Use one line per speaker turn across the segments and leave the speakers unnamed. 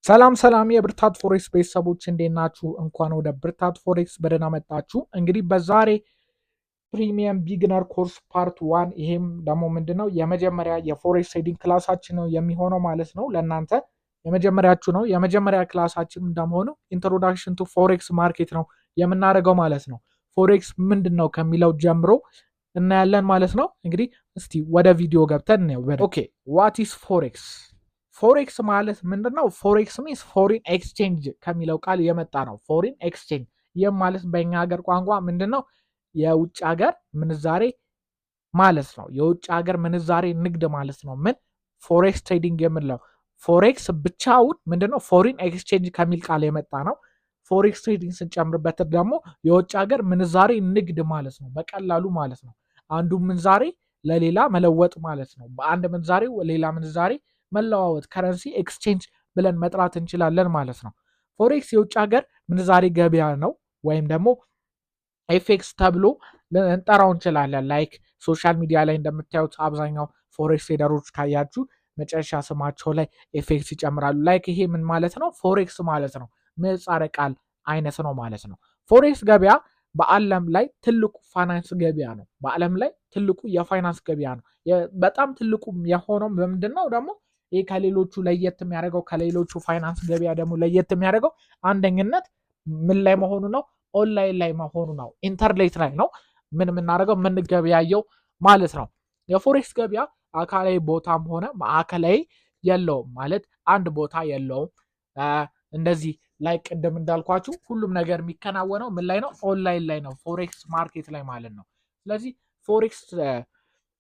ሰላም ሰላም የብርታት ፎሬክስ ቤተሰቦች እንዴት ናችሁ? እንኳን ወደ ብርታት ፎሬክስ በደህና መጣችሁ። እንግዲህ በዛሬ ፕሪሚየም ቢግነር ኮርስ ፓርት ዋን ይሄም ደግሞ ምንድነው የመጀመሪያ የፎሬክስ ትሬዲንግ ክላሳችን ነው የሚሆነው ማለት ነው። ለእናንተ የመጀመሪያችሁ ነው። የመጀመሪያ ክላሳችን እንደመሆኑ ኢንትሮዳክሽን ቱ ፎሬክስ ማርኬት ነው የምናደርገው ማለት ነው። ፎሬክስ ምንድን ነው ከሚለው ጀምሮ እናያለን ማለት ነው። እንግዲህ እስቲ ወደ ቪዲዮ ገብተን እናየው። ኦኬ ዋት ኢስ ፎሬክስ? ፎሬክስ ማለት ምንድነው? ፎሬክስ ሚንስ ፎሪን ኤክስቼንጅ ከሚለው ቃል የመጣ ነው። ፎሪን ኤክስቼንጅ ይህም ማለት በእኛ ሀገር ቋንቋ ምንድነው? የውጭ ሀገር ምንዛሬ ማለት ነው። የውጭ ሀገር ምንዛሬ ንግድ ማለት ነው። ምን ፎሬክስ ትሬዲንግ የምንለው ፎሬክስ ብቻውን ምንድነው? ፎሪን ኤክስቼንጅ ከሚል ቃል የመጣ ነው። ፎሬክስ ትሬዲንግ ስንጨምርበት ደግሞ የውጭ ሀገር ምንዛሬ ንግድ ማለት ነው። በቀላሉ ማለት ነው። አንዱ ምንዛሬ ለሌላ መለወጥ ማለት ነው። በአንድ ምንዛሬ ሌላ ምንዛሬ መለዋወጥ ከረንሲ ኤክስቼንጅ ብለን መጥራት እንችላለን ማለት ነው። ፎሬክስ የውጭ ሀገር ምንዛሬ ገበያ ነው ወይም ደግሞ ኤፌክስ ተብሎ እንጠራው እንችላለን። ላይክ ሶሻል ሚዲያ ላይ እንደምታዩት አብዛኛው ፎሬክስ ትሬደሮች ካያችሁ መጨረሻ ስማቸው ላይ ኤፌክስ ይጨምራሉ። ላይክ ይሄ ምን ማለት ነው? ፎሬክስ ማለት ነው። ምህጻረ ቃል አይነት ነው ማለት ነው። ፎሬክስ ገበያ በዓለም ላይ ትልቁ ፋይናንስ ገበያ ነው። በዓለም ላይ ትልቁ የፋይናንስ ገበያ ነው። በጣም ትልቁ የሆነው በምንድን ነው ደግሞ ይህ ከሌሎቹ ለየት የሚያደርገው ከሌሎቹ ፋይናንስ ገበያ ደግሞ ለየት የሚያደርገው አንደኝነት ምን ላይ መሆኑ ነው? ኦንላይን ላይ መሆኑ ነው። ኢንተርኔት ላይ ነው ምን የምናደርገው የምንገበያየው ማለት ነው። የፎሬክስ ገበያ አካላዊ ቦታም ሆነ ማዕከላዊ የለውም ማለት አንድ ቦታ የለውም። እንደዚህ ላይ ቅድም እንዳልኳችሁ ሁሉም ነገር የሚከናወነው ምን ላይ ነው? ኦንላይን ላይ ነው። ፎሬክስ ማርኬት ላይ ማለት ነው። ስለዚህ ፎሬክስ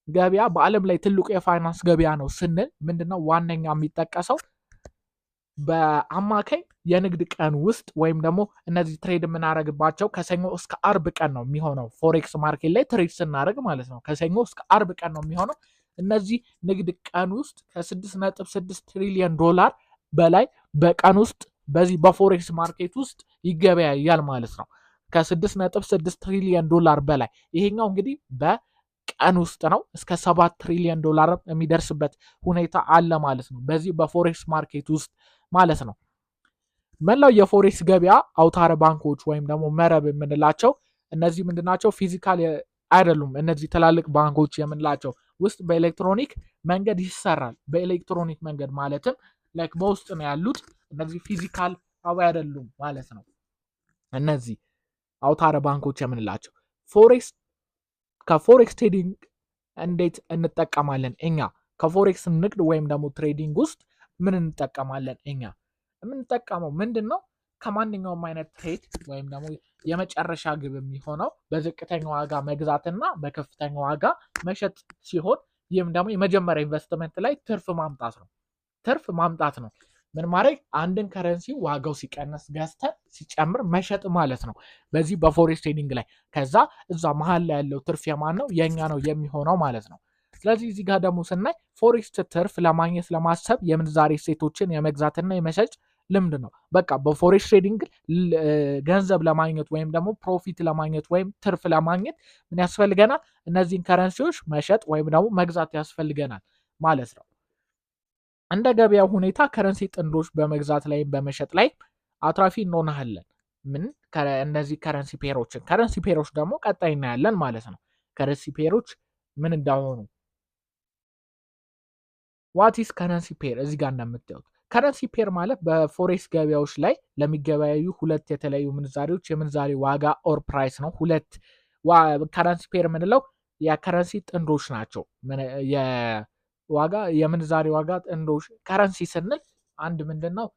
ገበያ በዓለም ላይ ትልቁ የፋይናንስ ገበያ ነው ስንል ምንድነው ዋነኛ የሚጠቀሰው በአማካይ የንግድ ቀን ውስጥ ወይም ደግሞ እነዚህ ትሬድ የምናደርግባቸው ከሰኞ እስከ አርብ ቀን ነው የሚሆነው። ፎሬክስ ማርኬት ላይ ትሬድ ስናደርግ ማለት ነው ከሰኞ እስከ አርብ ቀን ነው የሚሆነው። እነዚህ ንግድ ቀን ውስጥ ከ6.6 ትሪሊዮን ዶላር በላይ በቀን ውስጥ በዚህ በፎሬክስ ማርኬት ውስጥ ይገበያያል ማለት ነው። ከ6.6 ትሪሊዮን ዶላር በላይ ይሄኛው እንግዲህ በቀን ውስጥ ነው። እስከ 7 ትሪሊዮን ዶላር የሚደርስበት ሁኔታ አለ ማለት ነው በዚህ በፎሬክስ ማርኬት ውስጥ ማለት ነው። መላው የፎሬክስ ገበያ አውታረ ባንኮች ወይም ደግሞ መረብ የምንላቸው እነዚህ ምንድናቸው? ፊዚካል አይደሉም። እነዚህ ትላልቅ ባንኮች የምንላቸው ውስጥ በኤሌክትሮኒክ መንገድ ይሰራል። በኤሌክትሮኒክ መንገድ ማለትም ላይክ በውስጥ ነው ያሉት። እነዚህ ፊዚካል አይደሉም ማለት ነው። እነዚህ አውታረ ባንኮች የምንላቸው ከፎሬክስ ትሬዲንግ እንዴት እንጠቀማለን እኛ? ከፎሬክስ ንግድ ወይም ደግሞ ትሬዲንግ ውስጥ ምን እንጠቀማለን እኛ? የምንጠቀመው ምንድን ነው? ከማንኛውም አይነት ትሬድ ወይም ደግሞ የመጨረሻ ግብ የሚሆነው በዝቅተኛ ዋጋ መግዛትና በከፍተኛ ዋጋ መሸጥ ሲሆን ይህም ደግሞ የመጀመሪያ ኢንቨስትመንት ላይ ትርፍ ማምጣት ነው። ትርፍ ማምጣት ነው። ምን ማድረግ? አንድን ከረንሲ ዋጋው ሲቀንስ ገዝተን ሲጨምር መሸጥ ማለት ነው በዚህ በፎሬክስ ትሬዲንግ ላይ። ከዛ እዛ መሀል ላይ ያለው ትርፍ የማን ነው? የኛ ነው የሚሆነው ማለት ነው። ስለዚህ እዚህ ጋር ደግሞ ስናይ ፎሬክስ ትርፍ ለማግኘት ለማሰብ የምንዛሬ እሴቶችን የመግዛትና የመሸጥ ልምድ ነው። በቃ በፎሬክስ ትሬዲንግ ገንዘብ ለማግኘት ወይም ደግሞ ፕሮፊት ለማግኘት ወይም ትርፍ ለማግኘት ምን ያስፈልገናል? እነዚህን ከረንሲዎች መሸጥ ወይም ደግሞ መግዛት ያስፈልገናል ማለት ነው። እንደ ገበያው ሁኔታ ከረንሲ ጥንዶች በመግዛት ላይ በመሸጥ ላይ አትራፊ እንሆናለን። ምን እነዚህ ከረንሲ ፔሮች ደግሞ ቀጣይ እናያለን ማለት ነው። ከረንሲ ፔሮች ምን እንዳሆኑ ዋቲስ ከረንሲ ፔር እዚህ ጋር እንደምታዩት ከረንሲ ፔር ማለት በፎሬክስ ገበያዎች ላይ ለሚገበያዩ ሁለት የተለያዩ ምንዛሬዎች የምንዛሬ ዋጋ ኦር ፕራይስ ነው። ሁለት ከረንሲ ፔር የምንለው የከረንሲ ጥንዶች ናቸው። ዋጋ የምንዛሬ ዋጋ ጥንዶች ከረንሲ ስንል አንድ ምንድነው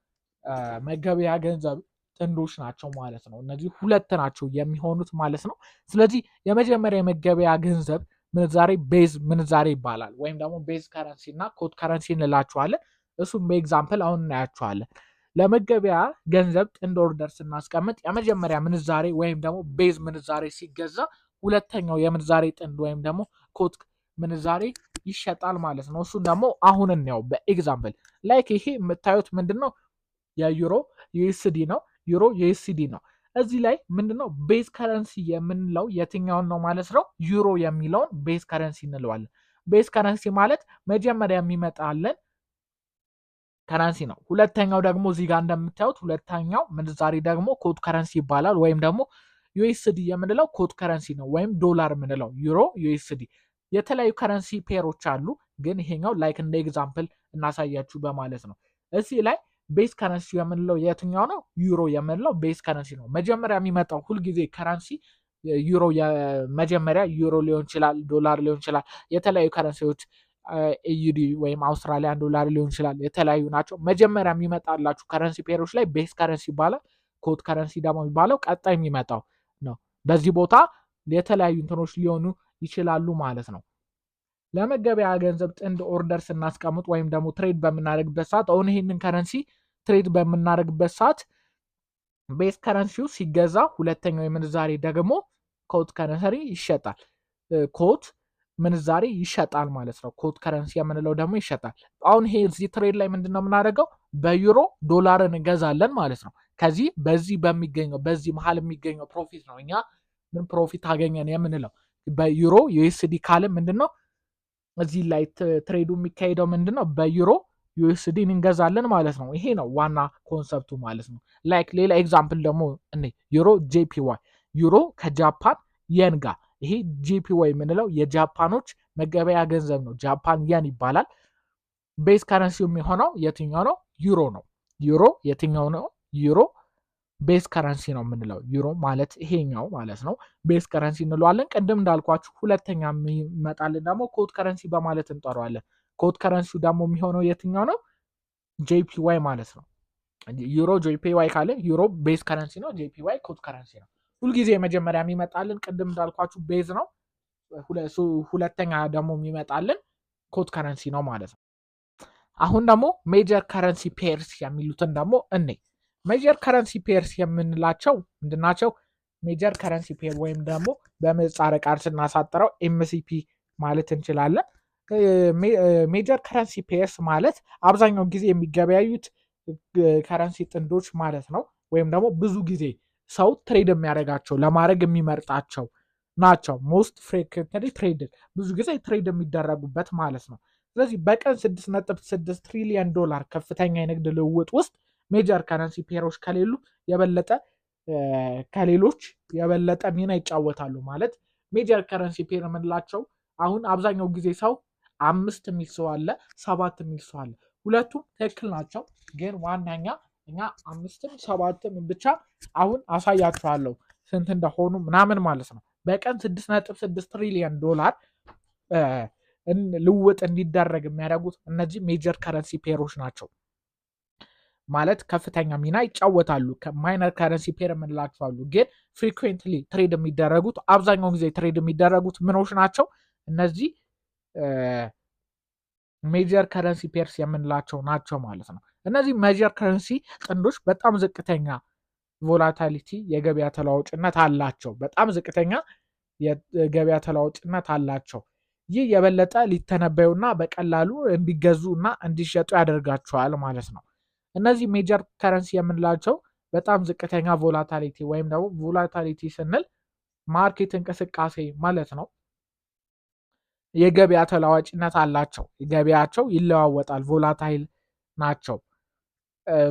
መገበያ ገንዘብ ጥንዶች ናቸው ማለት ነው። እነዚህ ሁለት ናቸው የሚሆኑት ማለት ነው። ስለዚህ የመጀመሪያ የመገበያ ገንዘብ ምንዛሬ ቤዝ ምንዛሬ ይባላል ወይም ደግሞ ቤዝ ከረንሲ እና ኮድ ከረንሲ እንላቸዋለን። እሱም በኤግዛምፕል አሁን እናያቸዋለን። ለመገበያ ገንዘብ ጥንድ ኦርደር ስናስቀምጥ የመጀመሪያ ምንዛሬ ወይም ደግሞ ቤዝ ምንዛሬ ሲገዛ ሁለተኛው የምንዛሬ ጥንድ ወይም ደግሞ ኮድ ምንዛሬ ይሸጣል ማለት ነው። እሱን ደግሞ አሁን እንየው በኤግዛምፕል። ላይክ ይሄ የምታዩት ምንድነው? የዩሮ ዩኤስዲ ነው። ዩሮ ዩኤስዲ ነው። እዚህ ላይ ምንድነው ቤዝ ከረንሲ የምንለው የትኛውን ነው ማለት ነው? ዩሮ የሚለውን ቤዝ ከረንሲ እንለዋለን። ቤዝ ከረንሲ ማለት መጀመሪያ የሚመጣለን ከረንሲ ነው። ሁለተኛው ደግሞ እዚህ ጋር እንደምታዩት ሁለተኛው ምንዛሬ ደግሞ ኮት ከረንሲ ይባላል። ወይም ደግሞ ዩኤስዲ የምንለው ኮት ከረንሲ ነው። ወይም ዶላር የምንለው ዩሮ፣ ዩኤስዲ የተለያዩ ከረንሲ ፔሮች አሉ። ግን ይሄኛው ላይክ እንደ ኤግዛምፕል እናሳያችሁ በማለት ነው። እዚህ ላይ ቤስ ከረንሲ የምንለው የትኛው ነው? ዩሮ የምንለው ቤስ ከረንሲ ነው። መጀመሪያ የሚመጣው ሁልጊዜ ከረንሲ ዩሮ መጀመሪያ ዩሮ ሊሆን ይችላል፣ ዶላር ሊሆን ይችላል። የተለያዩ ከረንሲዎች ኤዩዲ ወይም አውስትራሊያን ዶላር ሊሆን ይችላል። የተለያዩ ናቸው። መጀመሪያ የሚመጣላችሁ ከረንሲ ፔሮች ላይ ቤስ ከረንሲ ይባላል። ኮት ከረንሲ ደግሞ የሚባለው ቀጣይ የሚመጣው ነው። በዚህ ቦታ የተለያዩ እንትኖች ሊሆኑ ይችላሉ ማለት ነው። ለመገበያ ገንዘብ ጥንድ ኦርደር ስናስቀምጥ ወይም ደግሞ ትሬድ በምናደርግበት ሰዓት አሁን ይሄንን ከረንሲ ትሬድ በምናደርግበት ሰዓት ቤስ ከረንሲው ሲገዛ ሁለተኛው የምንዛሬ ደግሞ ኮት ከረንሲ ይሸጣል። ኮት ምንዛሬ ይሸጣል ማለት ነው። ኮት ከረንሲ የምንለው ደግሞ ይሸጣል። አሁን ይሄ እዚህ ትሬድ ላይ ምንድነው የምናደርገው? በዩሮ ዶላርን እንገዛለን ማለት ነው። ከዚህ በዚህ በሚገኘው በዚህ መሀል የሚገኘው ፕሮፊት ነው እኛ ምን ፕሮፊት አገኘን የምንለው። በዩሮ ዩኤስዲ ካለ ምንድነው እዚህ ላይ ትሬዱ የሚካሄደው ምንድነው? በዩሮ ዩኤስዲን እንገዛለን ማለት ነው። ይሄ ነው ዋና ኮንሰፕቱ ማለት ነው። ላይክ ሌላ ኤግዛምፕል ደግሞ ዩሮ ጄፒዋይ ዩሮ ከጃፓን የን ጋር ይሄ ጄፒዋይ የምንለው የጃፓኖች መገበያ ገንዘብ ነው። ጃፓን የን ይባላል። ቤስ ከረንሲው የሚሆነው የትኛው ነው? ዩሮ ነው። ዩሮ የትኛው ነው? ዩሮ ቤስ ከረንሲ ነው የምንለው። ዩሮ ማለት ይሄኛው ማለት ነው። ቤስ ከረንሲ እንለዋለን። ቅድም እንዳልኳችሁ ሁለተኛ የሚመጣልን ደግሞ ኮት ከረንሲ በማለት እንጠራዋለን። ኮት ከረንሲው ደግሞ የሚሆነው የትኛው ነው? ጄፒዋይ ማለት ነው። ዩሮ ጄፒዋይ ካለ ዩሮ ቤስ ከረንሲ ነው። ጄፒዋይ ኮት ከረንሲ ነው። ሁልጊዜ መጀመሪያ የሚመጣልን ቅድም እንዳልኳችሁ ቤዝ ነው። ሁለተኛ ደግሞ የሚመጣልን ኮት ከረንሲ ነው ማለት ነው። አሁን ደግሞ ሜጀር ከረንሲ ፔርስ የሚሉትን ደግሞ ሜጀር ከረንሲ ፔርስ የምንላቸው ምንድናቸው? ሜጀር ከረንሲ ፔር ወይም ደግሞ በምህጻረ ቃል ስናሳጥረው ኤምሲፒ ማለት እንችላለን። ሜጀር ከረንሲ ፔርስ ማለት አብዛኛው ጊዜ የሚገበያዩት ከረንሲ ጥንዶች ማለት ነው። ወይም ደግሞ ብዙ ጊዜ ሰው ትሬድ የሚያደርጋቸው ለማድረግ የሚመርጣቸው ናቸው። ሞስት ፍሪኩዌንትሊ ትሬድድ ብዙ ጊዜ ትሬድ የሚደረጉበት ማለት ነው። ስለዚህ በቀን 6.6 ትሪሊየን ዶላር ከፍተኛ የንግድ ልውውጥ ውስጥ ሜጀር ከረንሲ ፔሮች ከሌሉ የበለጠ ከሌሎች የበለጠ ሚና ይጫወታሉ ማለት ሜጀር ከረንሲ ፔር የምንላቸው አሁን አብዛኛው ጊዜ ሰው 5 የሚል ሰው አለ፣ 7 የሚል ሰው አለ። ሁለቱም ትክክል ናቸው። ግን ዋናኛ እኛ 5ም 7ም ብቻ አሁን አሳያችኋለሁ ስንት እንደሆኑ ምናምን ማለት ነው። በቀን 6.6 ትሪሊየን ዶላር ልውውጥ እንዲደረግ የሚያደርጉት እነዚህ ሜጀር ከረንሲ ፔሮች ናቸው ማለት ከፍተኛ ሚና ይጫወታሉ። ማይነር ከረንሲ ፔር የምንላቸው አሉ። ግን ፍሪኩዌንትሊ ትሬድ የሚደረጉት አብዛኛው ጊዜ ትሬድ የሚደረጉት ምኖች ናቸው? እነዚህ ሜጀር ከረንሲ ፔርስ የምንላቸው ናቸው ማለት ነው። እነዚህ ሜጀር ከረንሲ ጥንዶች በጣም ዝቅተኛ ቮላታሊቲ የገበያ ተለዋዋጭነት አላቸው። በጣም ዝቅተኛ የገበያ ተለዋዋጭነት አላቸው። ይህ የበለጠ ሊተነበዩና በቀላሉ እንዲገዙ እና እንዲሸጡ ያደርጋቸዋል ማለት ነው። እነዚህ ሜጀር ከረንሲ የምንላቸው በጣም ዝቅተኛ ቮላታሊቲ ወይም ደግሞ ቮላታሊቲ ስንል ማርኬት እንቅስቃሴ ማለት ነው። የገበያ ተለዋዋጭነት አላቸው። ገበያቸው ይለዋወጣል። ቮላታይል ናቸው።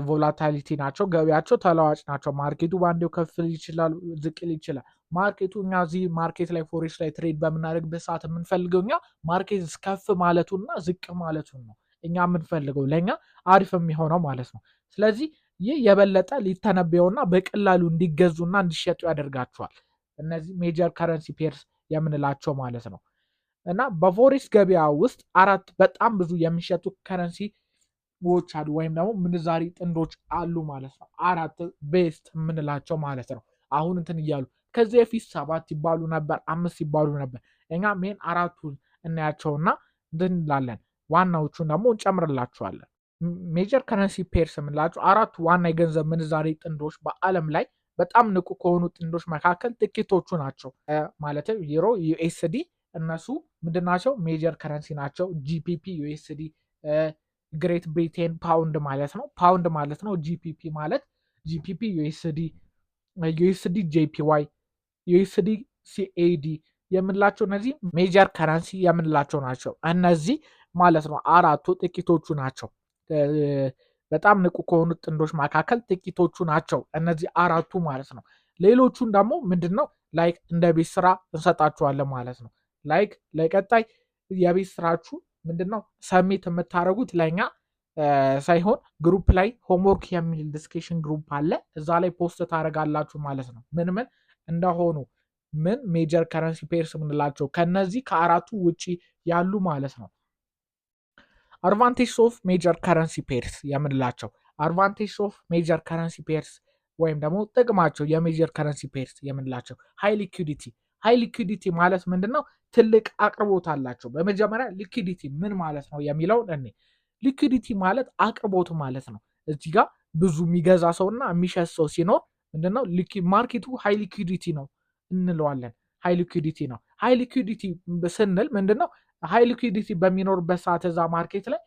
ቮላታሊቲ ናቸው። ገበያቸው ተለዋዋጭ ናቸው። ማርኬቱ በአንዴው ከፍ ይችላል፣ ዝቅ ይችላል። ማርኬቱ እኛ እዚህ ማርኬት ላይ ፎሬክስ ላይ ትሬድ በምናደርግበት ሰዓት የምንፈልገው እኛ ማርኬት ከፍ ማለቱና ዝቅ ማለቱን ነው እኛ የምንፈልገው ለእኛ አሪፍ የሚሆነው ማለት ነው። ስለዚህ ይህ የበለጠ ሊተነበየውና በቀላሉ እንዲገዙና እንዲሸጡ ያደርጋቸዋል። እነዚህ ሜጀር ከረንሲ ፔርስ የምንላቸው ማለት ነው። እና በፎሬክስ ገበያ ውስጥ 4 በጣም ብዙ የሚሸጡ ከረንሲዎች አሉ ወይም ደግሞ ምንዛሪ ጥንዶች አሉ ማለት ነው። 4 ቤስት የምንላቸው ማለት ነው። አሁን እንትን እያሉ ከዚህ በፊት 7 ይባሉ ነበር፣ 5 ይባሉ ነበር። እኛ ሜን 4ቱን እናያቸውና እንትን እንላለን። ዋናዎቹን ደግሞ እንጨምርላቸዋለን። ሜጀር ከረንሲ ፔርስ የምንላቸው 4 ዋና የገንዘብ ምንዛሬ ጥንዶች በዓለም ላይ በጣም ንቁ ከሆኑ ጥንዶች መካከል ጥቂቶቹ ናቸው። ማለትም ዩሮ፣ ዩኤስዲ እነሱ ምንድናቸው? ሜጀር ከረንሲ ናቸው። ጂፒፒ ዩኤስዲ፣ ግሬት ብሪቴን ፓውንድ ማለት ነው። ፓውንድ ማለት ነው። ጂፒፒ ማለት ጂፒፒ ዩኤስዲ፣ ዩኤስዲ ጄፒዋይ፣ ዩኤስዲ ሲኤዲ የምንላቸው እነዚህ ሜጀር ከረንሲ የምንላቸው ናቸው። እነዚህ ማለት ነው 4ቱ ጥቂቶቹ ናቸው። በጣም ንቁ ከሆኑት ጥንዶች መካከል ጥቂቶቹ ናቸው እነዚህ አራቱ ማለት ነው። ሌሎቹን ደግሞ ምንድነው ላይክ እንደ ቤት ስራ እንሰጣችኋለን ማለት ነው። ላይክ ለቀጣይ የቤት ስራችሁ ምንድነው ሰሚት የምታደርጉት ለኛ ሳይሆን ግሩፕ ላይ ሆምወርክ የሚል ዲስከሽን ግሩፕ አለ። እዛ ላይ ፖስት ታደርጋላችሁ ማለት ነው። ምን እንደሆኑ ምን ሜጀር ከረንሲ ፔርስ የምንላቸው ከነዚህ ከአራቱ ውጪ ያሉ ማለት ነው። አድቫንቴጅ ኦፍ ሜጀር ከረንሲ ፔርስ የምንላቸው አድቫንቴጅ ኦፍ ሜጀር ከረንሲ ፔርስ ወይም ደግሞ ጥቅማቸው የሜጀር ከረንሲ ፔርስ የምንላቸው ሃይ ሊኩዲቲ። ሃይ ሊኩዲቲ ማለት ምንድነው? ትልቅ አቅርቦት አላቸው። በመጀመሪያ ሊኩዲቲ ምን ማለት ነው የሚለውን እኔ ሊኩዲቲ ማለት አቅርቦት ማለት ነው። እዚህ ጋር ብዙ የሚገዛ ሰውና የሚሸጥ ሰው ሲኖር ምንድነው ማርኬቱ ሃይ ሊኩዲቲ ነው እንለዋለን። ሃይ ሊኩዲቲ ነው። ሃይ ሊኩዲቲ ስንል ምንድነው? ሃይ ሊኩዲቲ በሚኖርበት ሰዓት እዛ ማርኬት ላይ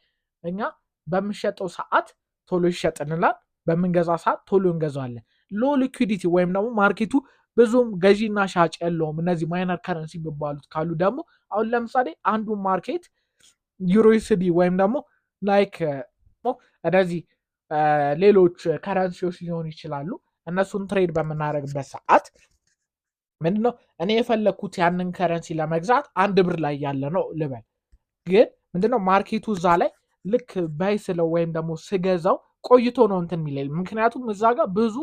እኛ በምንሸጠው ሰዓት ቶሎ ይሸጥልናል፣ በምንገዛ ሰዓት ቶሎ እንገዛዋለን። ሎ ሊኩዲቲ ወይም ደግሞ ማርኬቱ ብዙም ገዢና ሻጭ የለውም። እነዚህ ማይነር ከረንሲ የሚባሉት ካሉ ደግሞ አሁን ለምሳሌ አንዱ ማርኬት ዩሮስዲ ወይም ደግሞ ላይክ እነዚህ ሌሎች ከረንሲዎች ሊሆኑ ይችላሉ። እነሱን ትሬድ በምናደርግበት ሰዓት ምንድነው እኔ የፈለግኩት ያንን ከረንሲ ለመግዛት 1 ብር ላይ ያለ ነው ልበል። ግን ምንድነው ማርኬቱ እዛ ላይ ልክ ባይ ስለው ወይም ደግሞ ስገዛው ቆይቶ ነው እንትን የሚለኝ። ምክንያቱም እዛ ጋር ብዙ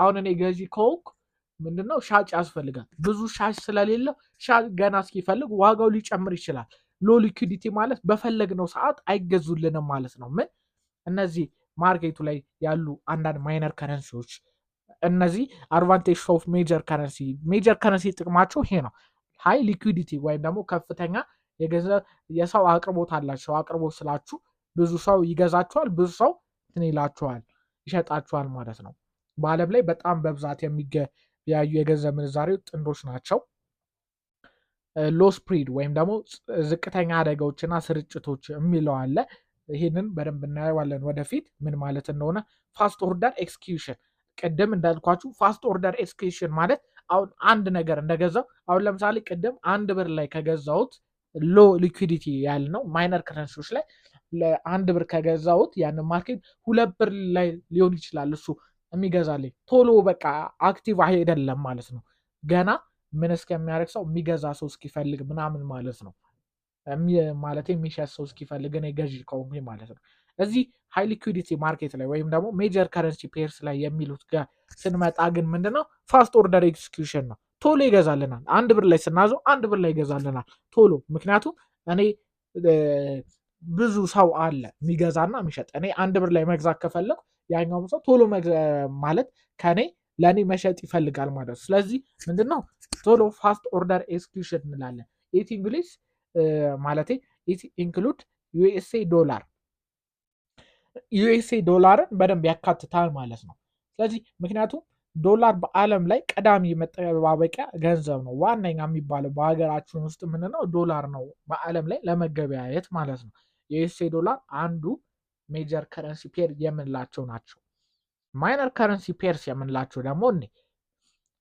አሁን እኔ ገዢ ከሆንኩ ምንድነው ሻጭ ያስፈልጋል። ብዙ ሻጭ ስለሌለው ሻጭ ገና እስኪፈልግ ዋጋው ሊጨምር ይችላል። ሎ ሊኩዲቲ ማለት በፈለግነው ሰዓት አይገዙልንም ማለት ነው። ምን እነዚህ ማርኬቱ ላይ ያሉ አንዳንድ ማይነር ከረንሲዎች እነዚህ አድቫንቴጅ ኦፍ ሜጀር ከረንሲ። ሜጀር ከረንሲ ጥቅማቸው ይሄ ነው። ሃይ ሊኩዲቲ ወይም ደግሞ ከፍተኛ የገንዘብ የሰው አቅርቦት አላቸው። አቅርቦት ስላችሁ ብዙ ሰው ይገዛቸዋል፣ ብዙ ሰው እንትን ይላቸዋል፣ ይሸጣቸዋል ማለት ነው። በዓለም ላይ በጣም በብዛት የሚገበያዩ የገንዘብ ምንዛሬ ጥንዶች ናቸው። ሎ ስፕሪድ ወይም ደግሞ ዝቅተኛ አደጋዎችና ስርጭቶች የሚለው አለ። ይህንን በደንብ እናየዋለን ወደፊት ምን ማለት እንደሆነ። ፋስት ኦርደር ኤክስኪዩሽን ቅድም እንዳልኳችሁ ፋስት ኦርደር ኤክስኪዩሽን ማለት አሁን አንድ ነገር እንደገዛው አሁን ለምሳሌ ቅድም 1 ብር ላይ ከገዛሁት ሎ ሊኩዲቲ ያል ነው ማይነር ከረንሲዎች ላይ ለ1 ብር ከገዛሁት ያንን ማርኬት 2 ብር ላይ ሊሆን ይችላል እሱ የሚገዛልኝ። ቶሎ በቃ አክቲቭ አይደለም ማለት ነው። ገና ምን እስከሚያደርግ ሰው የሚገዛ ሰው እስኪፈልግ ምናምን ማለት ነው። ማለት የሚሸጥ ሰው እስኪፈልግ እኔ ገዢ ከሆንኩኝ ማለት ነው። እዚህ ሃይ ሊኩዲቲ ማርኬት ላይ ወይም ደግሞ ሜጀር ከረንሲ ፔርስ ላይ የሚሉት ጋር ስንመጣ ግን ምንድነው ፋስት ኦርደር ኤክስኪዩሽን ነው። ቶሎ ይገዛልናል። 1 ብር ላይ ስናዘው 1 ብር ላይ ይገዛልናል ቶሎ። ምክንያቱም እኔ ብዙ ሰው አለ የሚገዛና የሚሸጥ። እኔ 1 ብር ላይ መግዛት ከፈለኩ ያኛውም ሰው ቶሎ ማለት ከኔ ለእኔ መሸጥ ይፈልጋል ማለት ነው። ስለዚህ ምንድነው ቶሎ ፋስት ኦርደር ኤክስኪዩሽን እንላለን። ኢት እንግሊዝ ማለት ኢት ኢንክሉድ ዩኤስኤ ዶላር። ዩኤስኤ ዶላርን በደንብ ያካትታል ማለት ነው። ስለዚህ ምክንያቱም ዶላር በዓለም ላይ ቀዳሚ መጠባበቂያ ገንዘብ ነው። ዋነኛ የሚባለው በሀገራችን ውስጥ ምንድነው ዶላር ነው በዓለም ላይ ለመገበያየት ማለት ነው። የዩኤስኤ ዶላር አንዱ ሜጀር ከረንሲ ፔር የምንላቸው ናቸው። ማይነር ከረንሲ ፔርስ የምንላቸው ደግሞ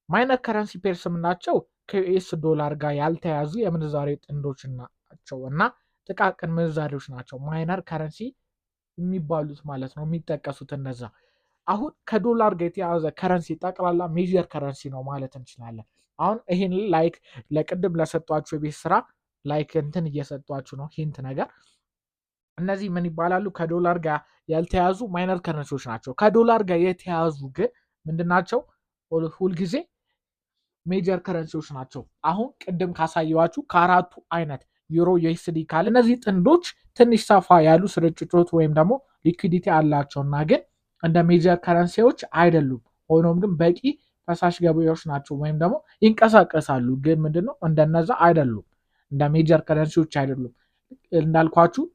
ማይነር ከረንሲ ፔርስ የምንላቸው ከዩኤስ ዶላር ጋር ያልተያዙ የምንዛሬ ጥንዶች ናቸው እና ጥቃቅን ምንዛሬዎች ናቸው ማይነር ከረንሲ የሚባሉት ማለት ነው የሚጠቀሱት እነዛ። አሁን ከዶላር ጋር የተያዘ ከረንሲ ጠቅላላ ሜጀር ከረንሲ ነው ማለት እንችላለን። አሁን ይሄን ላይክ ለቅድም ለሰጧችሁ የቤት ስራ ላይክ እንትን እየሰጧችሁ ነው ሂንት ነገር። እነዚህ ምን ይባላሉ? ከዶላር ጋር ያልተያዙ ማይነር ከረንሲዎች ናቸው። ከዶላር ጋር የተያዙ ግን ምንድናቸው? ሁልጊዜ ሜጀር ከረንሲዎች ናቸው። አሁን ቅድም ካሳየዋችሁ ከአራቱ አይነት ዩሮ፣ ዩኤስዲ ካለ እነዚህ ጥንዶች ትንሽ ሰፋ ያሉ ስርጭቶች ወይም ደግሞ ሊኩዲቲ አላቸውና ግን እንደ ሜጀር ከረንሲዎች አይደሉም። ሆኖም ግን በቂ ፈሳሽ ገበያዎች ናቸው ወይም ደግሞ ይንቀሳቀሳሉ። ግን ምንድነው እንደነዛ አይደሉም፣ እንደ ሜጀር ከረንሲዎች አይደሉም። እንዳልኳችሁ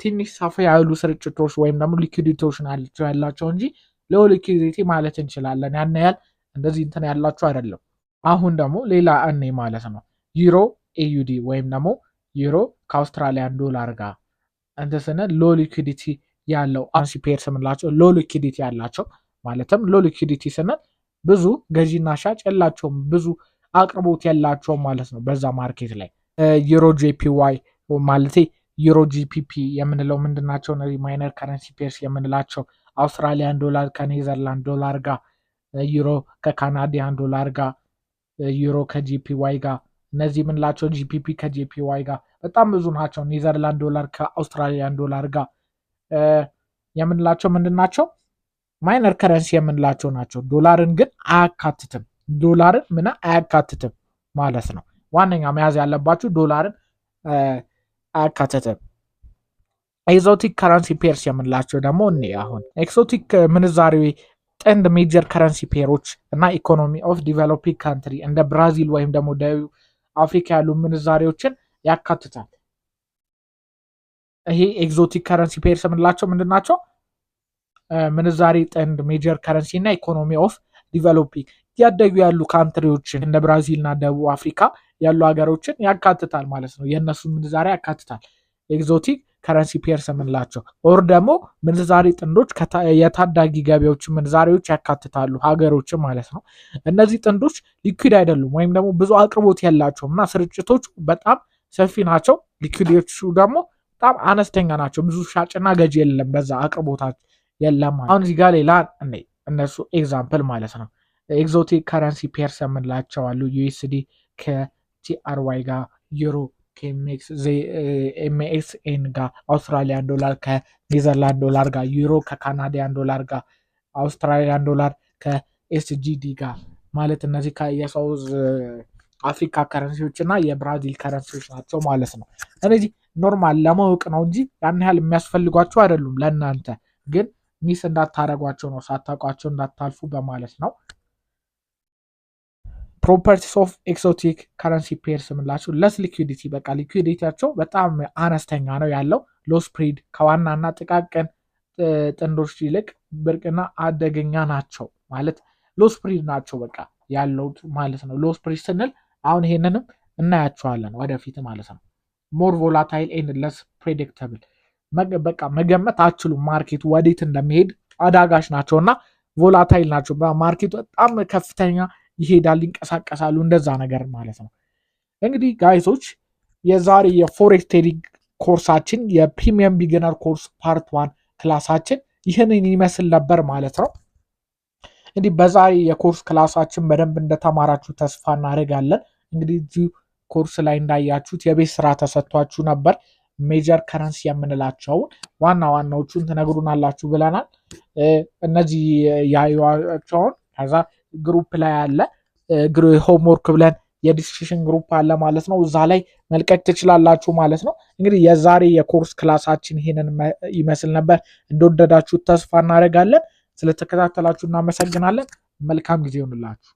ትንሽ ሰፋ ያሉ ስርጭቶች ወይም ደግሞ ሊኩዲቲዎች ናቸው ያላቸው እንጂ ሎ ሊኩዲቲ ማለት እንችላለን። ያን ያህል እንደዚህ እንትን ያላቸው አይደለም። አሁን ደግሞ ሌላ እኔ ማለት ነው ዩሮ ኤዩዲ ወይም ደግሞ ዩሮ ከአውስትራሊያን ዶላር ጋር እንትን ስንል ሎ ሊኩዲቲ ያለው ከረንሲ ፔርስ የምንላቸው ሎ ሊኩዲቲ ያላቸው ማለትም ሎ ሊኩዲቲ ስንል ብዙ ገዢና ሻጭ የላቸውም፣ ብዙ አቅርቦት የላቸውም ማለት ነው በዛ ማርኬት ላይ። ዩሮ ጄፒዋይ ማለት ዩሮ ጂፒፒ የምንለው ምንድናቸው? እነዚህ ማይነር ከረንሲ ፔርስ የምንላቸው አውስትራሊያን ዶላር ከኔዘርላንድ ዶላር ጋር፣ ዩሮ ከካናዲያን ዶላር ጋር፣ ዩሮ ከጂፒዋይ ጋር፣ እነዚህ የምንላቸው ጂፒፒ ከጂፒዋይ ጋር በጣም ብዙ ናቸው። ኔዘርላንድ ዶላር ከአውስትራሊያን ዶላር ጋር የምንላቸው ምንድናቸው? ማይነር ከረንሲ የምንላቸው ናቸው። ዶላርን ግን አያካትትም። ዶላርን ምን አያካትትም ማለት ነው። ዋነኛ መያዝ ያለባችሁ ዶላርን አያካትትም። ኤክዞቲክ ከረንሲ ፔርስ የምንላቸው ደግሞ እኔ አሁን ኤክሶቲክ ምንዛሬ ጥንድ ሜጀር ከረንሲ ፔሮች እና ኢኮኖሚ ኦፍ ዲቨሎፒንግ ካንትሪ እንደ ብራዚል ወይም ደግሞ ደቡብ አፍሪካ ያሉ ምንዛሬዎችን ያካትታል። ይሄ ኤክዞቲክ ከረንሲ ፔርስ የምንላቸው ምንድናቸው? ምንዛሬ ጥንድ ሜጀር ከረንሲ እና ኢኮኖሚ ኦፍ ዲቨሎፒንግ ያደጉ ያሉ ካንትሪዎችን እንደ ብራዚል እና ደቡብ አፍሪካ ያሉ ሀገሮችን ያካትታል ማለት ነው። የእነሱ ምንዛሬ ያካትታል ኤክዞቲክ ከረንሲ ፔርስ የምንላቸው። ኦር ደግሞ ምንዛሬ ጥንዶች የታዳጊ ገቢዎች ምንዛሬዎች ያካትታሉ ሀገሮችን ማለት ነው። እነዚህ ጥንዶች ሊኩዊድ አይደሉም ወይም ደግሞ ብዙ አቅርቦት የላቸውም እና ስርጭቶቹ በጣም ሰፊ ናቸው። ሊኩዊዶቹ ደግሞ በጣም አነስተኛ ናቸው። ብዙ ሻጭና ገዢ የለም፣ በዛ አቅርቦታቸው የለም። አሁን እዚህ ጋር ሌላ እነሱ ኤግዛምፕል ማለት ነው። ኤክዞቲክ ከረንሲ ፔርስ የምንላቸው አሉ። ዩኤስዲ ከቲአርዋይ ጋር፣ ዩሮ ከኤምኤስኤን ጋር፣ አውስትራሊያን ዶላር ከኔዘርላንድ ዶላር ጋር፣ ዩሮ ከካናዲያን ዶላር ጋር፣ አውስትራሊያን ዶላር ከኤስጂዲ ጋር ማለት እነዚህ የሳውዝ አፍሪካ ከረንሲዎች እና የብራዚል ከረንሲዎች ናቸው ማለት ነው። እነዚህ ኖርማል ለማወቅ ነው እንጂ ያን ያህል የሚያስፈልጓቸው አይደሉም። ለእናንተ ግን ሚስ እንዳታረጓቸው ነው፣ ሳታውቋቸው እንዳታልፉ በማለት ነው። ፕሮፐርቲስ ኦፍ ኤክሶቲክ ከረንሲ ፔርስ የምንላቸው ለስ ሊኩዊዲቲ፣ በቃ ሊኩዊዲቲያቸው በጣም አነስተኛ ነው ያለው። ሎ ስፕሪድ፣ ከዋናና ጥቃቅን ጥንዶች ይልቅ ብርቅና አደገኛ ናቸው ማለት ሎ ስፕሪድ ናቸው በቃ ያለው ማለት ነው። ሎ ስፕሪድ ስንል አሁን ይሄንንም እናያቸዋለን ወደፊት ማለት ነው። ሞር ቮላታይል ኤንድ ለስ ፕሬዲክተብል፣ በቃ መገመት አችሉም ማርኬቱ ወዴት እንደሚሄድ አዳጋች ናቸው እና ቮላታይል ናቸው። በማርኬቱ በጣም ከፍተኛ ይሄዳል፣ ይንቀሳቀሳሉ፣ እንደዛ ነገር ማለት ነው። እንግዲህ ጋይሶች የዛሬ የፎሬክስ ትሬዲንግ ኮርሳችን የፕሪሚየም ቢግነር ኮርስ ፓርት 1 ክላሳችን ይህንን ይመስል ነበር ማለት ነው። እንግዲህ በዛሬ የኮርስ ክላሳችን በደንብ እንደተማራችሁ ተስፋ እናደርጋለን። እንግዲህ እዚህ ኮርስ ላይ እንዳያችሁት የቤት ስራ ተሰጥቷችሁ ነበር። ሜጀር ከረንሲ የምንላቸውን ዋና ዋናዎቹን ትነግሩናላችሁ ብለናል። እነዚህ ያዩዋቸውን ከዛ ግሩፕ ላይ አለ ሆምወርክ ብለን የዲስክሽን ግሩፕ አለ ማለት ነው። እዛ ላይ መልቀቅ ትችላላችሁ ማለት ነው። እንግዲህ የዛሬ የኮርስ ክላሳችን ይሄንን ይመስል ነበር። እንደወደዳችሁ ተስፋ እናደርጋለን። ስለተከታተላችሁ እናመሰግናለን። መልካም ጊዜ ይሁንላችሁ።